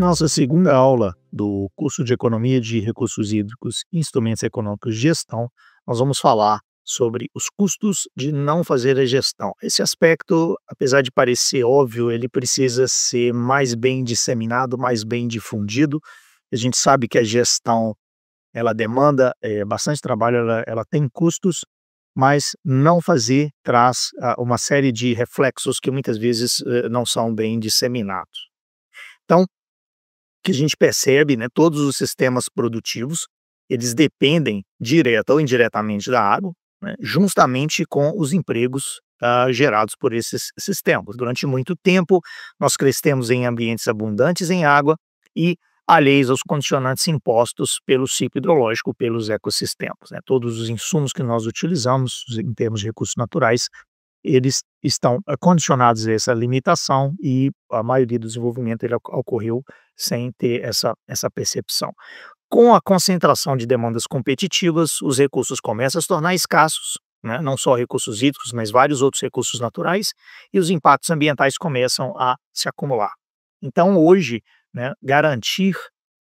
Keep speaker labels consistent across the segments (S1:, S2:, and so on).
S1: nossa segunda aula do curso de Economia de Recursos Hídricos e Instrumentos Econômicos de Gestão, nós vamos falar sobre os custos de não fazer a gestão. Esse aspecto, apesar de parecer óbvio, ele precisa ser mais bem disseminado, mais bem difundido. A gente sabe que a gestão, ela demanda bastante trabalho, ela tem custos, mas não fazer traz uma série de reflexos que muitas vezes não são bem disseminados. Então, que a gente percebe, né, todos os sistemas produtivos, eles dependem direta ou indiretamente da água, né, justamente com os empregos gerados por esses sistemas. Durante muito tempo, nós crescemos em ambientes abundantes em água e alheios aos condicionantes impostos pelo ciclo hidrológico, pelos ecossistemas, né. Todos os insumos que nós utilizamos, em termos de recursos naturais, eles estão condicionados a essa limitação e a maioria do desenvolvimento ele ocorreu sem ter essa percepção. Com a concentração de demandas competitivas, os recursos começam a se tornar escassos, né? Não só recursos hídricos, mas vários outros recursos naturais, e os impactos ambientais começam a se acumular. Então, hoje, né, garantir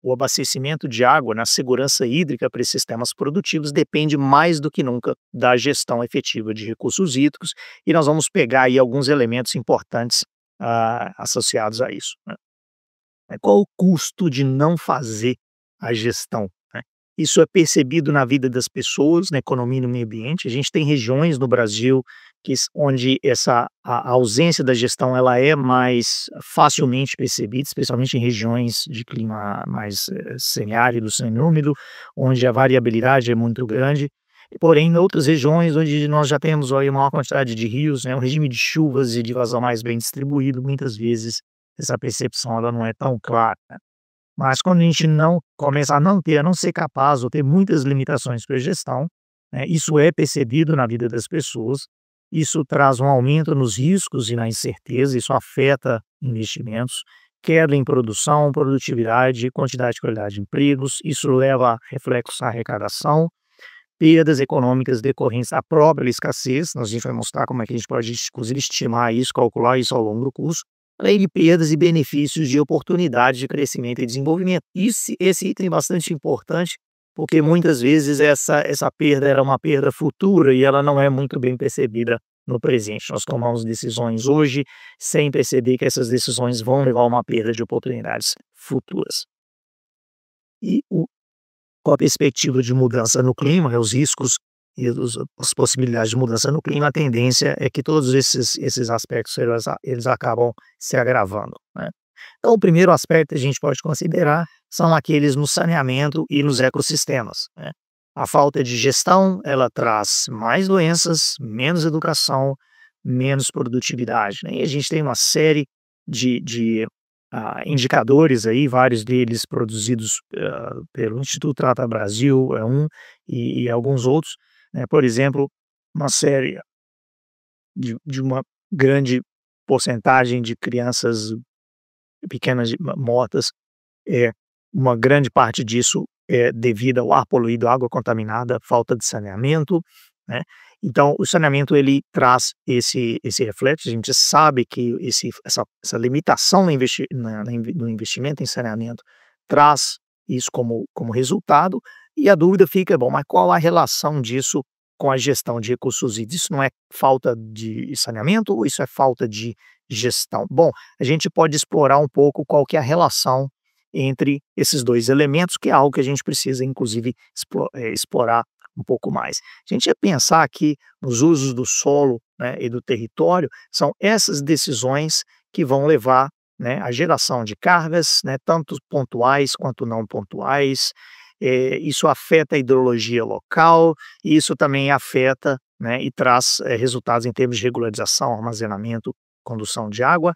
S1: o abastecimento de água na segurança hídrica para esses sistemas produtivos depende mais do que nunca da gestão efetiva de recursos hídricos, e nós vamos pegar aí alguns elementos importantes associados a isso, né? Qual o custo de não fazer a gestão, né? Isso é percebido na vida das pessoas, na economia e no meio ambiente. A gente tem regiões no Brasil onde a ausência da gestão ela é mais facilmente percebida, especialmente em regiões de clima mais semiárido, semiúmido, onde a variabilidade é muito grande. Porém, em outras regiões onde nós já temos aí uma maior quantidade de rios, né, um regime de chuvas e de vazão mais bem distribuído, muitas vezes essa percepção ela não é tão clara, né. Mas quando a gente não começa a não ter, a não ser capaz ou ter muitas limitações para a gestão, né, isso é percebido na vida das pessoas, isso traz um aumento nos riscos e na incerteza, isso afeta investimentos, queda em produção, produtividade, quantidade e qualidade de empregos, isso leva a reflexos à arrecadação, perdas econômicas decorrentes da própria escassez. A gente vai mostrar como é que a gente pode, inclusive, estimar isso, calcular isso ao longo do curso, além de perdas e benefícios de oportunidade de crescimento e desenvolvimento. Esse item é bastante importante, porque muitas vezes essa perda era uma perda futura e ela não é muito bem percebida no presente. Nós tomamos decisões hoje sem perceber que essas decisões vão levar a uma perda de oportunidades futuras. E com a perspectiva de mudança no clima, né, os riscos e as possibilidades de mudança no clima, a tendência é que todos esses aspectos eles acabam se agravando, né. Então, o primeiro aspecto que a gente pode considerar são aqueles no saneamento e nos ecossistemas, né. A falta de gestão, ela traz mais doenças, menos educação, menos produtividade, né, e a gente tem uma série de indicadores aí, vários deles produzidos pelo Instituto Trata Brasil, é um, e alguns outros, né. Por exemplo, uma série de uma grande porcentagem de crianças pequenas mortas, é uma grande parte disso é devido ao ar poluído, água contaminada, falta de saneamento, né. Então o saneamento ele traz esse reflexo, a gente sabe que essa limitação no investimento em saneamento traz isso como resultado, e a dúvida fica: bom, mas qual a relação disso com a gestão de recursos hídricos? Isso não é falta de saneamento ou isso é falta de gestão? Bom, a gente pode explorar um pouco qual que é a relação entre esses 2 elementos, que é algo que a gente precisa inclusive explorar um pouco mais. A gente ia pensar que nos usos do solo, né, e do território, são essas decisões que vão levar, né, à geração de cargas, né, tanto pontuais quanto não pontuais. Isso afeta a hidrologia local, e isso também afeta, né, e traz resultados em termos de regularização, armazenamento, condução de água.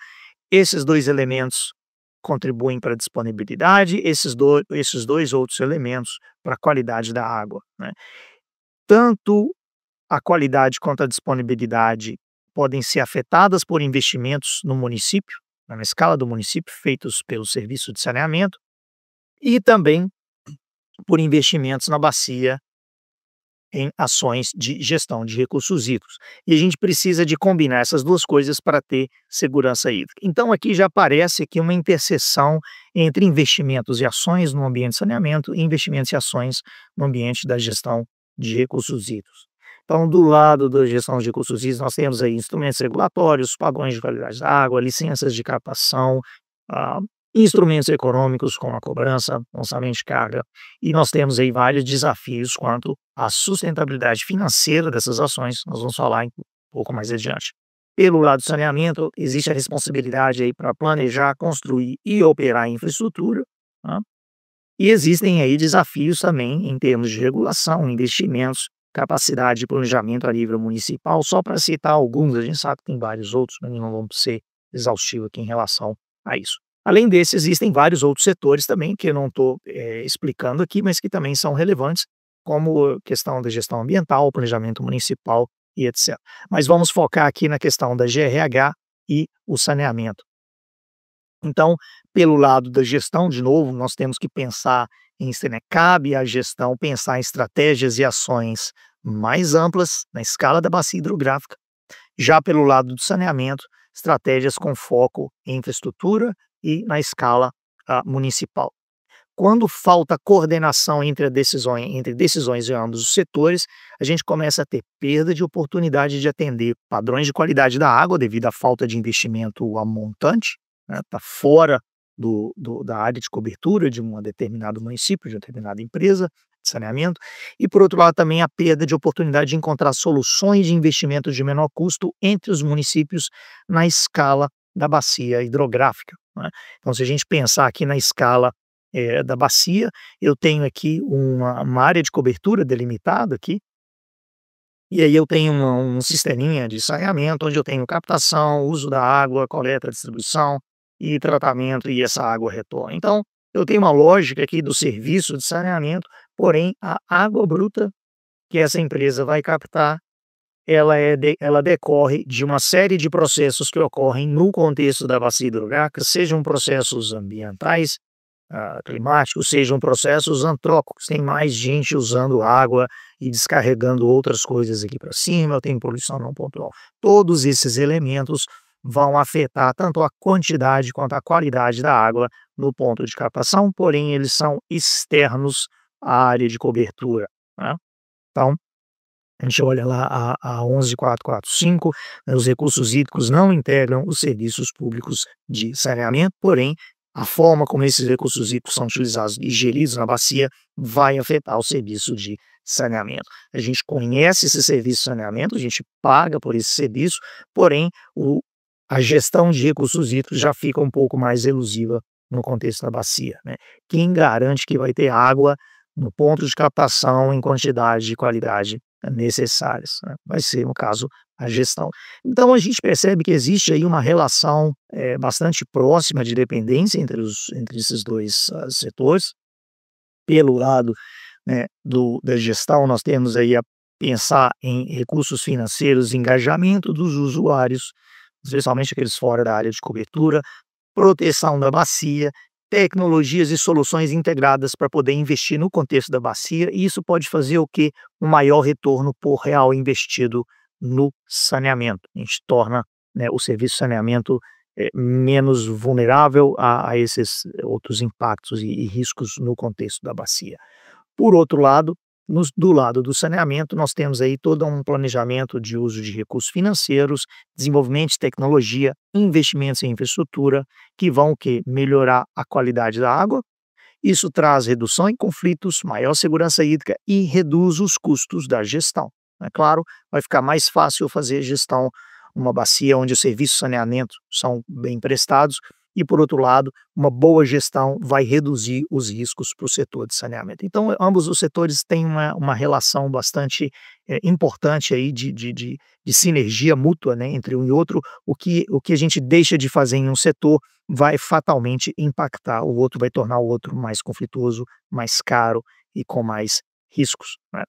S1: Esses 2 elementos contribuem para a disponibilidade, esses dois outros elementos para a qualidade da água, né. Tanto a qualidade quanto a disponibilidade podem ser afetadas por investimentos no município, na escala do município, feitos pelo serviço de saneamento, e também por investimentos na bacia em ações de gestão de recursos hídricos. E a gente precisa de combinar essas duas coisas para ter segurança hídrica. Então aqui já aparece aqui uma interseção entre investimentos e ações no ambiente de saneamento e investimentos e ações no ambiente da gestão de recursos hídricos. Então, do lado da gestão de recursos hídricos, nós temos aí instrumentos regulatórios, padrões de qualidade da água, licenças de captação, ah, instrumentos econômicos como a cobrança, lançamento de carga, e nós temos aí vários desafios quanto à sustentabilidade financeira dessas ações, nós vamos falar um pouco mais adiante. Pelo lado do saneamento, existe a responsabilidade aí para planejar, construir e operar a infraestrutura, tá? E existem aí desafios também em termos de regulação, investimentos, capacidade de planejamento a nível municipal, só para citar alguns, a gente sabe que tem vários outros, mas não vamos ser exaustivos aqui em relação a isso. Além desse, existem vários outros setores também, que eu não estou explicando aqui, mas que também são relevantes, como questão da gestão ambiental, planejamento municipal e etc. Mas vamos focar aqui na questão da GRH e o saneamento. Então, pelo lado da gestão, de novo, nós temos que pensar em cabe à gestão pensar em estratégias e ações mais amplas na escala da bacia hidrográfica. Já pelo lado do saneamento, estratégias com foco em infraestrutura e na escala municipal. Quando falta coordenação entre decisões em ambos os setores, a gente começa a ter perda de oportunidade de atender padrões de qualidade da água devido à falta de investimento a montante, né, tá fora da área de cobertura de um determinado município, de uma determinada empresa de saneamento, e por outro lado também a perda de oportunidade de encontrar soluções de investimento de menor custo entre os municípios na escala da bacia hidrográfica, né. Então, se a gente pensar aqui na escala da bacia, eu tenho aqui uma área de cobertura delimitada aqui, e aí eu tenho um sisteminha de saneamento, onde eu tenho captação, uso da água, coleta, distribuição e tratamento, e essa água retorna. Então, eu tenho uma lógica aqui do serviço de saneamento, porém a água bruta que essa empresa vai captar, ela decorre de uma série de processos que ocorrem no contexto da bacia hidrográfica, sejam processos ambientais, climáticos, sejam processos antrópicos, tem mais gente usando água e descarregando outras coisas aqui para cima, eu tenho poluição não pontual. Todos esses elementos vão afetar tanto a quantidade quanto a qualidade da água no ponto de captação, porém eles são externos à área de cobertura, né. Então, a gente olha lá a 11.445, né, os recursos hídricos não integram os serviços públicos de saneamento, porém a forma como esses recursos hídricos são utilizados e geridos na bacia vai afetar o serviço de saneamento. A gente conhece esse serviço de saneamento, a gente paga por esse serviço, porém a gestão de recursos hídricos já fica um pouco mais elusiva no contexto da bacia, né. Quem garante que vai ter água no ponto de captação em quantidade e qualidade necessárias, né? Vai ser, no caso, a gestão. Então a gente percebe que existe aí uma relação bastante próxima de dependência entre esses dois setores. Pelo lado, né, da gestão, nós temos aí a pensar em recursos financeiros, engajamento dos usuários, especialmente aqueles fora da área de cobertura, proteção da bacia, tecnologias e soluções integradas para poder investir no contexto da bacia, e isso pode fazer o quê? Um maior retorno por real investido no saneamento. A gente torna, né, o serviço de saneamento menos vulnerável a esses outros impactos e riscos no contexto da bacia. Por outro lado, do lado do saneamento, nós temos aí todo um planejamento de uso de recursos financeiros, desenvolvimento de tecnologia, investimentos em infraestrutura, que vão o quê? Melhorar a qualidade da água. Isso traz redução em conflitos, maior segurança hídrica e reduz os custos da gestão. É claro, vai ficar mais fácil fazer gestão numa bacia onde os serviços de saneamento são bem prestados, e, por outro lado, uma boa gestão vai reduzir os riscos para o setor de saneamento. Então, ambos os setores têm uma relação bastante importante aí de sinergia mútua, né, entre um e outro. O que a gente deixa de fazer em um setor vai fatalmente impactar o outro, vai tornar o outro mais conflituoso, mais caro e com mais riscos, né.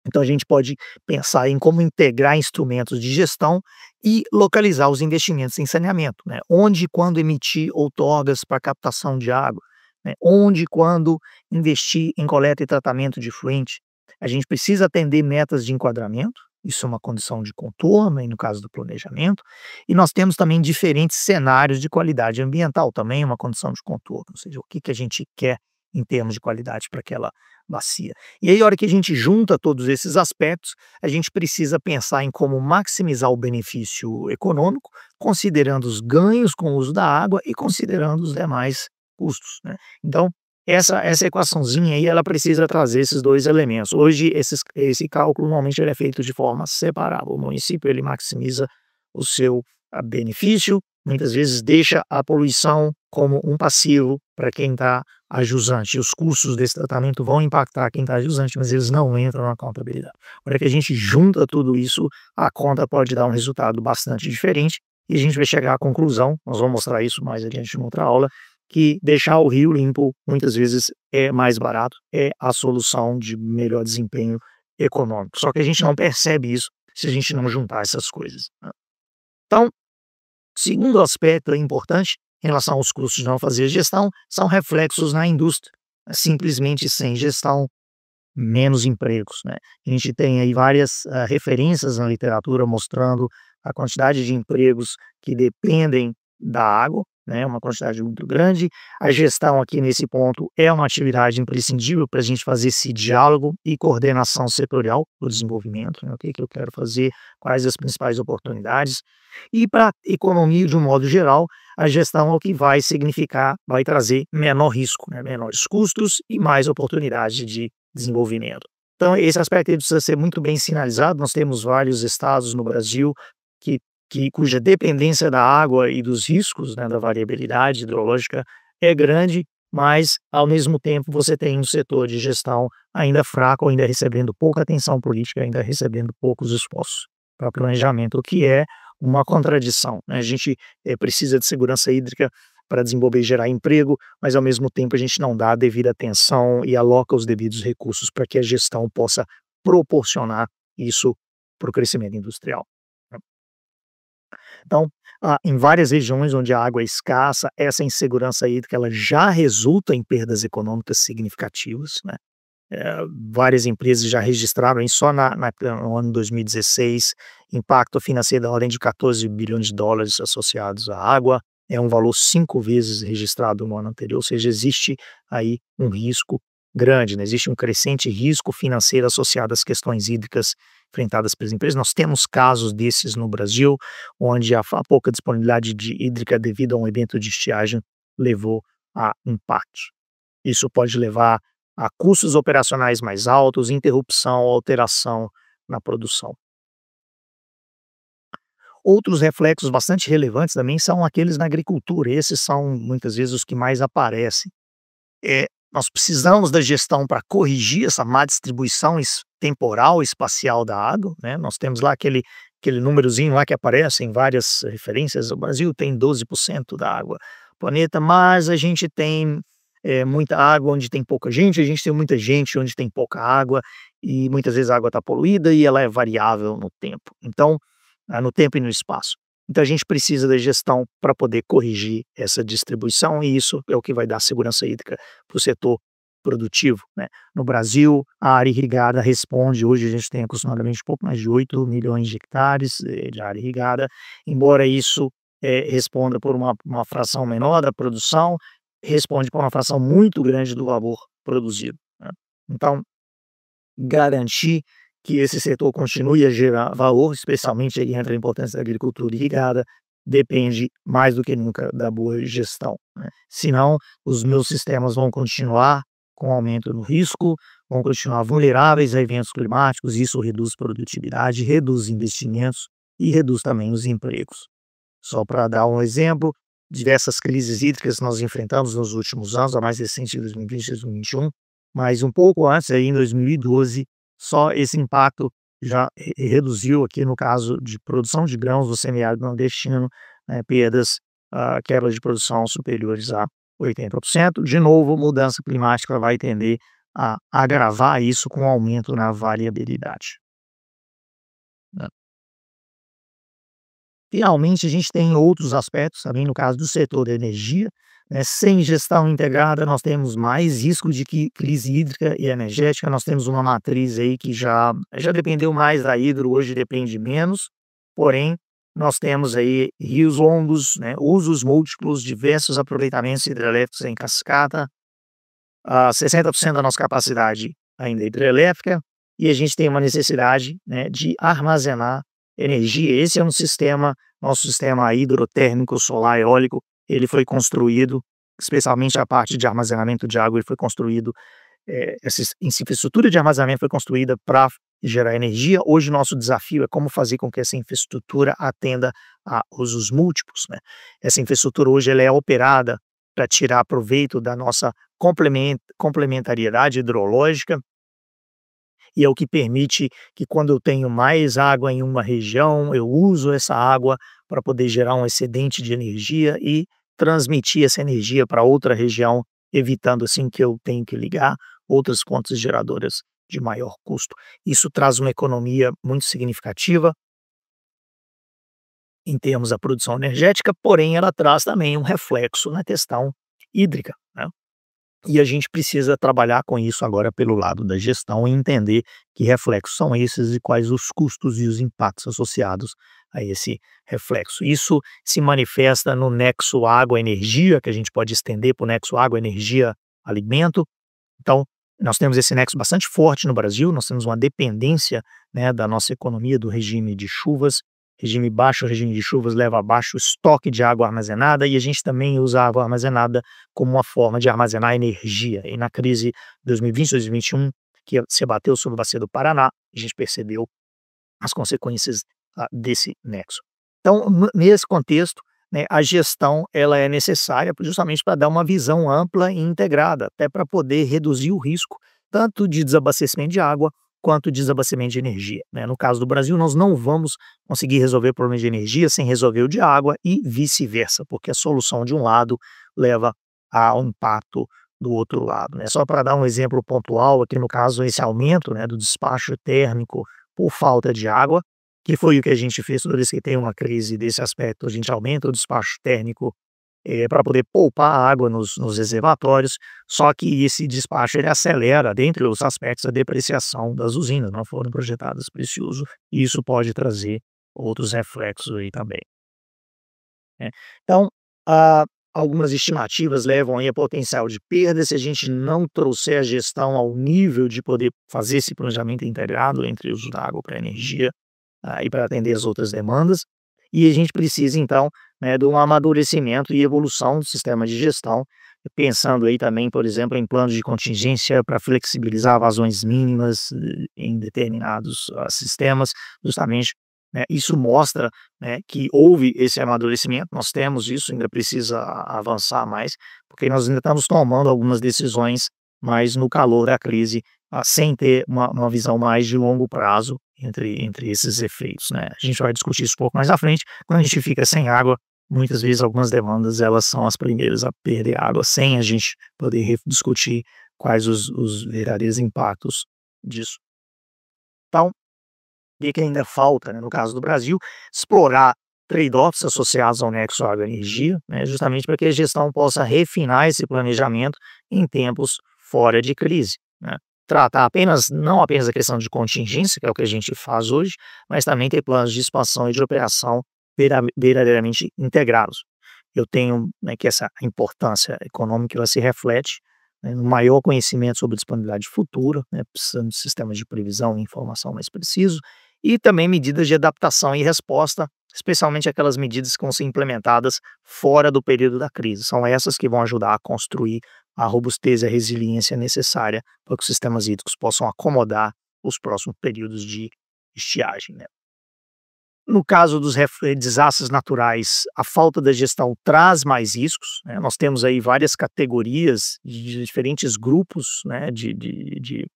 S1: Então a gente pode pensar em como integrar instrumentos de gestão e localizar os investimentos em saneamento, né? Onde e quando emitir outorgas para captação de água, né? Onde e quando investir em coleta e tratamento de efluente, A gente precisa atender metas de enquadramento, isso é uma condição de contorno, aí no caso do planejamento, e nós temos também diferentes cenários de qualidade ambiental, também é uma condição de contorno, ou seja, o que que a gente quer em termos de qualidade para aquela bacia. E aí, a hora que a gente junta todos esses aspectos, a gente precisa pensar em como maximizar o benefício econômico, considerando os ganhos com o uso da água e considerando os demais custos, né. Então, essa equaçãozinha aí, ela precisa trazer esses 2 elementos. Hoje, esse cálculo normalmente ele é feito de forma separada. O município ele maximiza o seu benefício, muitas vezes deixa a poluição como um passivo para quem está ajusante. Os custos desse tratamento vão impactar quem está ajusante, mas eles não entram na contabilidade. A hora que a gente junta tudo isso, a conta pode dar um resultado bastante diferente e a gente vai chegar à conclusão, nós vamos mostrar isso mais adiante em outra aula, que deixar o rio limpo muitas vezes é mais barato, é a solução de melhor desempenho econômico. Só que a gente não percebe isso se a gente não juntar essas coisas, né. Então, segundo aspecto importante em relação aos custos de não fazer gestão, são reflexos na indústria. Simplesmente sem gestão, menos empregos, né. A gente tem aí várias, referências na literatura mostrando a quantidade de empregos que dependem da água, né, uma quantidade muito grande. A gestão aqui nesse ponto é uma atividade imprescindível para a gente fazer esse diálogo e coordenação setorial do desenvolvimento, né, o que que eu quero fazer, quais as principais oportunidades. E para economia de um modo geral, a gestão é o que vai significar, vai trazer menor risco, né, menores custos e mais oportunidade de desenvolvimento. Então esse aspecto ele precisa ser muito bem sinalizado, nós temos vários estados no Brasil que cuja dependência da água e dos riscos, né, da variabilidade hidrológica é grande, mas ao mesmo tempo você tem um setor de gestão ainda fraco, ainda recebendo pouca atenção política, ainda recebendo poucos esforços para planejamento, o que é uma contradição, né. A gente, precisa de segurança hídrica para desenvolver e gerar emprego, mas ao mesmo tempo a gente não dá a devida atenção e aloca os devidos recursos para que a gestão possa proporcionar isso para o crescimento industrial, né. Então, em várias regiões onde a água é escassa, essa insegurança hídrica ela já resulta em perdas econômicas significativas, né. Várias empresas já registraram aí só no ano 2016, impacto financeiro da ordem de 14 bilhões de dólares associados à água, é um valor 5 vezes registrado no ano anterior, ou seja, existe aí um risco grande, né, existe um crescente risco financeiro associado às questões hídricas enfrentadas pelas empresas. Nós temos casos desses no Brasil, onde a pouca disponibilidade de hídrica devido a um evento de estiagem levou a impactos. Isso pode levar a custos operacionais mais altos, interrupção ou alteração na produção. Outros reflexos bastante relevantes também são aqueles na agricultura, esses são muitas vezes os que mais aparecem. Nós precisamos da gestão para corrigir essa má distribuição temporal, espacial da água, né, nós temos lá aquele númerozinho lá que aparece em várias referências, o Brasil tem 12% da água do planeta, mas a gente tem, muita água onde tem pouca gente, a gente tem muita gente onde tem pouca água, e muitas vezes a água está poluída e ela é variável no tempo. Então, no tempo e no espaço. Então a gente precisa da gestão para poder corrigir essa distribuição e isso é o que vai dar segurança hídrica para o setor produtivo, né. No Brasil, a área irrigada responde hoje a gente tem aproximadamente um pouco mais de 8 milhões de hectares, de área irrigada, embora isso, responda por uma fração menor da produção, responde por uma fração muito grande do valor produzido, né. Então garantir que esse setor continue a gerar valor, especialmente aí entra a importância da agricultura irrigada, depende mais do que nunca da boa gestão, né. Senão, os meus sistemas vão continuar com aumento no risco, vão continuar vulneráveis a eventos climáticos, isso reduz produtividade, reduz investimentos e reduz também os empregos. Só para dar um exemplo, diversas crises hídricas nós enfrentamos nos últimos anos, a mais recente em 2020 e 2021, mas um pouco antes, aí em 2012, só esse impacto já reduziu aqui no caso de produção de grãos do semiárido nordestino, né, perdas, quebra de produção superiores a 80%. De novo, mudança climática vai tender a agravar isso com aumento na variabilidade, né. Finalmente, a gente tem outros aspectos também no caso do setor da energia, né. Sem gestão integrada, nós temos mais risco de crise hídrica e energética. Nós temos uma matriz aí que já dependeu mais da hidro, hoje depende menos, porém, nós temos aí rios longos, né, usos múltiplos, diversos aproveitamentos hidrelétricos em cascata, 60% da nossa capacidade ainda é hidrelétrica, e a gente tem uma necessidade, né, de armazenar energia. Esse é um sistema, nosso sistema hidrotérmico, solar, eólico, ele foi construído, especialmente a parte de armazenamento de água, ele foi construído, essa infraestrutura de armazenamento foi construída para gerar energia. Hoje, nosso desafio é como fazer com que essa infraestrutura atenda a usos múltiplos, né. Essa infraestrutura hoje ela é operada para tirar proveito da nossa complementariedade hidrológica, e é o que permite que, quando eu tenho mais água em uma região, eu uso essa água para poder gerar um excedente de energia e transmitir essa energia para outra região, evitando assim que eu tenho que ligar outras fontes geradoras de maior custo. Isso traz uma economia muito significativa em termos da produção energética, porém ela traz também um reflexo na questão hídrica, né? E a gente precisa trabalhar com isso agora pelo lado da gestão e entender que reflexos são esses e quais os custos e os impactos associados a esse reflexo. Isso se manifesta no nexo água-energia, que a gente pode estender para o nexo água-energia-alimento. Então, nós temos esse nexo bastante forte no Brasil. Nós temos uma dependência, né, da nossa economia do regime de chuvas. Regime baixo, regime de chuvas leva a baixo estoque de água armazenada, e a gente também usa a água armazenada como uma forma de armazenar energia. E na crise 2020, 2021, que se abateu sobre a bacia do Paraná, a gente percebeu as consequências desse nexo. Então, nesse contexto, né, a gestão ela é necessária justamente para dar uma visão ampla e integrada, até para poder reduzir o risco tanto de desabastecimento de água quanto de desabastecimento de energia, né. No caso do Brasil, nós não vamos conseguir resolver o problema de energia sem resolver o de água e vice-versa, porque a solução de um lado leva a um impacto do outro lado, né. Só para dar um exemplo pontual, aqui no caso, esse aumento, né, do despacho térmico por falta de água, que foi o que a gente fez toda vez que tem uma crise desse aspecto. A gente aumenta o despacho térmico, para poder poupar água nos reservatórios, só que esse despacho ele acelera, dentre os aspectos, a depreciação das usinas, não foram projetadas para esse uso, e isso pode trazer outros reflexos aí também, né. Então, ah, algumas estimativas levam aí a potencial de perda se a gente não trouxer a gestão ao nível de poder fazer esse planejamento integrado entre o uso da água para energia, e para atender as outras demandas. E a gente precisa então, né, de um amadurecimento e evolução do sistema de gestão, pensando aí também, por exemplo, em planos de contingência para flexibilizar vazões mínimas, em determinados, sistemas, justamente, né. Isso mostra, né, que houve esse amadurecimento, nós temos isso, ainda precisa avançar mais, porque nós ainda estamos tomando algumas decisões, mas no calor da crise, sem ter uma visão mais de longo prazo entre esses efeitos, né. A gente vai discutir isso um pouco mais à frente. Quando a gente fica sem água, muitas vezes algumas demandas elas são as primeiras a perder água, sem a gente poder discutir quais os verdadeiros impactos disso. Então, o que ainda falta, né, no caso do Brasil, explorar trade-offs associados ao nexo água-energia, né, justamente para que a gestão possa refinar esse planejamento em tempos fora de crise, né. Tratar não apenas a questão de contingência, que é o que a gente faz hoje, mas também ter planos de expansão e de operação verdadeiramente integrados. Eu tenho, né, que essa importância econômica ela se reflete, né, no maior conhecimento sobre disponibilidade futura, né, precisando de sistemas de previsão e informação mais precisos, e também medidas de adaptação e resposta, especialmente aquelas medidas que vão ser implementadas fora do período da crise. São essas que vão ajudar a construir a robustez e a resiliência necessária para que os sistemas hídricos possam acomodar os próximos períodos de estiagem, né. No caso dos desastres naturais, a falta da gestão traz mais riscos, né. Nós temos aí várias categorias de diferentes grupos, né, de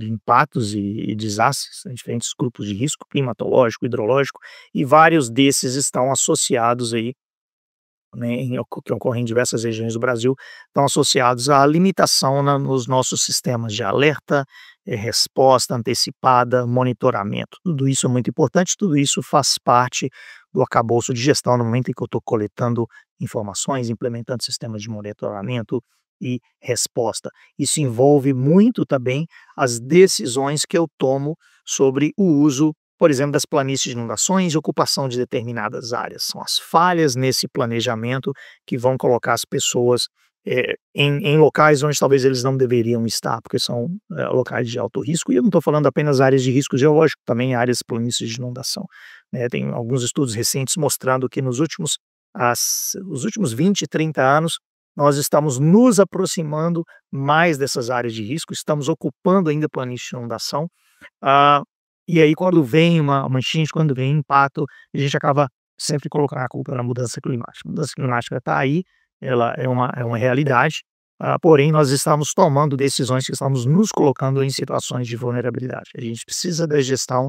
S1: impactos e desastres, né, diferentes grupos de risco climatológico, hidrológico, e vários desses estão associados aí né, que ocorrem em diversas regiões do Brasil, estão associados à limitação nos nossos sistemas de alerta, resposta antecipada, monitoramento. Tudo isso é muito importante, tudo isso faz parte do arcabouço de gestão no momento em que eu estou coletando informações, implementando sistemas de monitoramento e resposta. Isso envolve muito também as decisões que eu tomo sobre o uso, por exemplo, das planícies de inundações e ocupação de determinadas áreas. São as falhas nesse planejamento que vão colocar as pessoas em locais onde talvez eles não deveriam estar, porque são locais de alto risco. E eu não estou falando apenas áreas de risco geológico, também áreas planícies de inundação, né? Tem alguns estudos recentes mostrando que os últimos 20, 30 anos, nós estamos nos aproximando mais dessas áreas de risco, estamos ocupando ainda planície de inundação. Ah, e aí quando vem uma enchente, quando vem impacto, a gente acaba sempre colocando a culpa na mudança climática. A mudança climática está aí, ela é uma realidade, porém nós estamos tomando decisões que estamos nos colocando em situações de vulnerabilidade. A gente precisa da gestão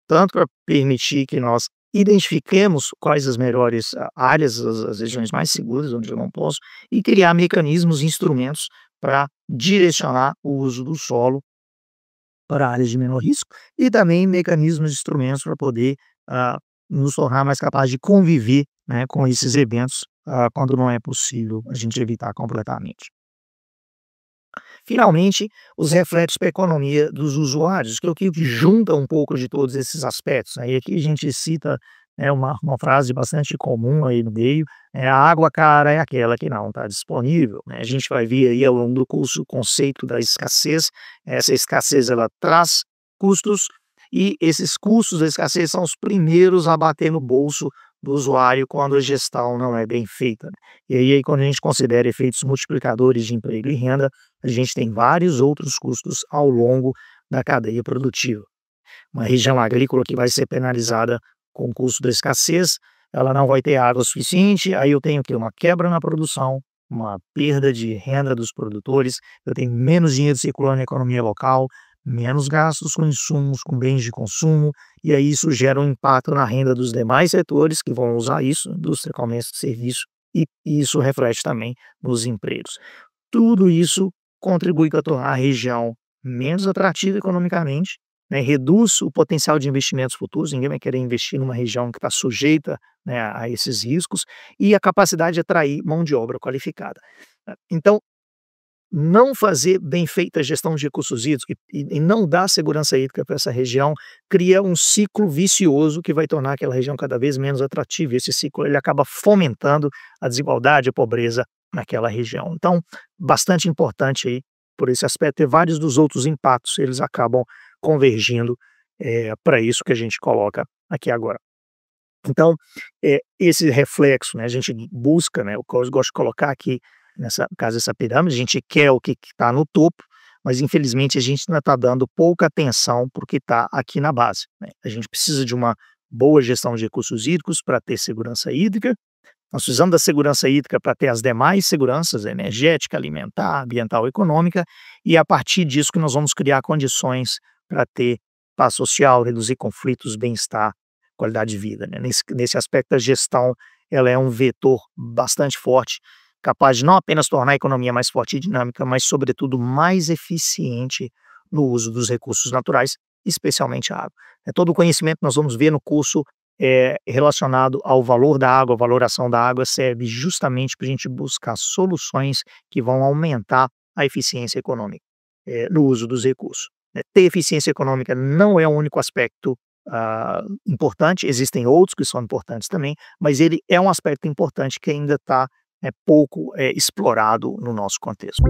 S1: tanto para permitir que nós identifiquemos quais as melhores áreas, as regiões mais seguras onde eu não posso, e criar mecanismos, instrumentos para direcionar o uso do solo para áreas de menor risco e também mecanismos e instrumentos para poder, ah, nos tornar mais capazes de conviver, né, com esses eventos, quando não é possível a gente evitar completamente. Finalmente, os reflexos para a economia dos usuários, que é o que junta um pouco de todos esses aspectos, aí aqui a gente cita, uma frase bastante comum aí no meio, "a água cara é aquela que não está disponível", né. A gente vai ver aí ao longo do curso o conceito da escassez, essa escassez ela traz custos, e esses custos da escassez são os primeiros a bater no bolso do usuário quando a gestão não é bem feita, né. E aí quando a gente considera efeitos multiplicadores de emprego e renda, a gente tem vários outros custos ao longo da cadeia produtiva. Uma região agrícola que vai ser penalizada com o custo da escassez, ela não vai ter água suficiente, aí eu tenho que uma quebra na produção, uma perda de renda dos produtores, eu tenho menos dinheiro circulando na economia local, menos gastos com insumos, com bens de consumo, e aí isso gera um impacto na renda dos demais setores que vão usar isso, indústria, comércio, serviço, e isso reflete também nos empregos. Tudo isso contribui para tornar a região menos atrativa economicamente, né, reduz o potencial de investimentos futuros, ninguém vai querer investir numa região que está sujeita, né, a esses riscos, e a capacidade de atrair mão de obra qualificada. Então, não fazer bem feita a gestão de recursos hídricos e não dar segurança hídrica para essa região, cria um ciclo vicioso que vai tornar aquela região cada vez menos atrativa, e esse ciclo ele acaba fomentando a desigualdade, a pobreza naquela região. Então, bastante importante aí, por esse aspecto, e vários dos outros impactos, eles acabam convergindo, para isso que a gente coloca aqui agora. Então, esse reflexo, né, a gente busca, né, o que eu gosto de colocar aqui nessa caso essa pirâmide, a gente quer o que está no topo, mas infelizmente a gente ainda está dando pouca atenção para o que está aqui na base, né. A gente precisa de uma boa gestão de recursos hídricos para ter segurança hídrica, nós precisamos da segurança hídrica para ter as demais seguranças energética, alimentar, ambiental, econômica, e é a partir disso que nós vamos criar condições para ter paz social, reduzir conflitos, bem-estar, qualidade de vida, né. Nesse aspecto, a gestão ela é um vetor bastante forte, capaz de não apenas tornar a economia mais forte e dinâmica, mas sobretudo mais eficiente no uso dos recursos naturais, especialmente a água. Todo o conhecimento que nós vamos ver no curso relacionado ao valor da água, a valoração da água, serve justamente para a gente buscar soluções que vão aumentar a eficiência econômica, no uso dos recursos, né. Ter eficiência econômica não é o único aspecto importante, existem outros que são importantes também, mas ele é um aspecto importante que ainda está pouco explorado no nosso contexto.